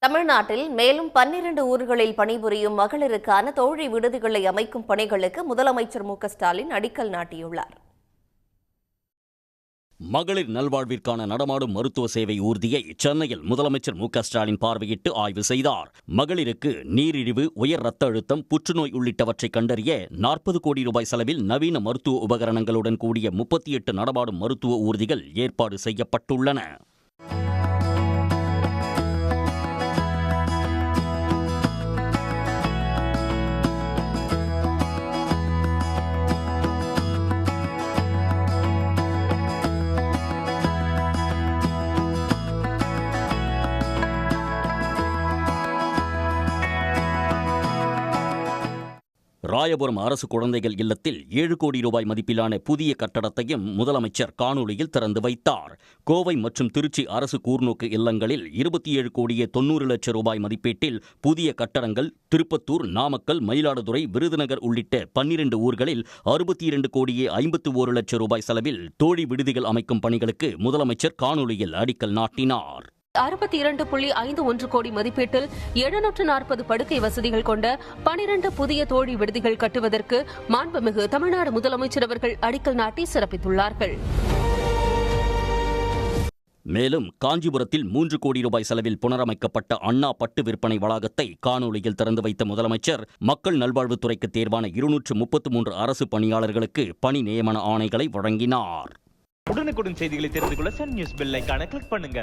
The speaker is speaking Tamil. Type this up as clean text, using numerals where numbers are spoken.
தமிழ்நாட்டில் மேலும் 12 ஊர்களில் பணிபுரியும் மகளிருக்கான தோழி விடுதிகளை அமைக்கும் பணிகளுக்கு முதலமைச்சர் மு.க.ஸ்டாலின் அடிக்கல் நாட்டியுள்ளார். மகளிர் நல்வாழ்விற்கான நடமாடும் மருத்துவ சேவை ஊர்தியை சென்னையில் முதலமைச்சர் மு.க.ஸ்டாலின் பார்வையிட்டு ஆய்வு செய்தார். மகளிருக்கு நீரிழிவு, உயர் ரத்த அழுத்தம், புற்றுநோய் உள்ளிட்டவற்றை கண்டறிய 40 கோடி ரூபாய் செலவில் நவீன மருத்துவ உபகரணங்களுடன் கூடிய 38 நடமாடும் மருத்துவ ஊர்திகள் ஏற்பாடு செய்யப்பட்டுள்ளன. ராயபுரம் அரசு குழந்தைகள் இல்லத்தில் 7 கோடி ரூபாய் மதிப்பிலான புதிய கட்டடத்தையும் முதலமைச்சர் காணொலியில் திறந்து வைத்தார். கோவை மற்றும் திருச்சி அரசு கூர்நோக்கு இல்லங்களில் 27 கோடியே 90 லட்சம் ரூபாய் மதிப்பீட்டில் புதிய கட்டடங்கள், திருப்பத்தூர், நாமக்கல், மயிலாடுதுறை, விருதுநகர் உள்ளிட்ட 12 ஊர்களில் 62 கோடியே 51 லட்சம் ரூபாய் செலவில் தோழி விடுதிகள் அமைக்கும் பணிகளுக்கு முதலமைச்சர் காணொலியில் அடிக்கல் நாட்டினார். 62.51 கோடி மதிப்பீட்டில் 740 படுக்கை வசதிகள் கொண்ட 12 புதிய தோழி விடுதிகள் கட்டுவதற்கு மாண்புமிகு தமிழ்நாடு முதலமைச்சர் அவர்கள் அடிக்கல் நாட்டி சிறப்பித்துள்ளார்கள். மேலும் காஞ்சிபுரத்தில் 3 கோடி ரூபாய் செலவில் புனரமைக்கப்பட்ட அண்ணா பட்டு விற்பனை வளாகத்தை காணொலியில் திறந்து வைத்த முதலமைச்சர் மக்கள் நல்வாழ்வுத்துறைக்கு தேர்வான 233 அரசு பணியாளர்களுக்கு பணி நியமன ஆணைகளை வழங்கினார். உடனுக்குடன் செய்திகளை தெரிந்து கொள்ள சன் நியூஸ் பெல் ஐகானை கிளிக் பண்ணுங்க.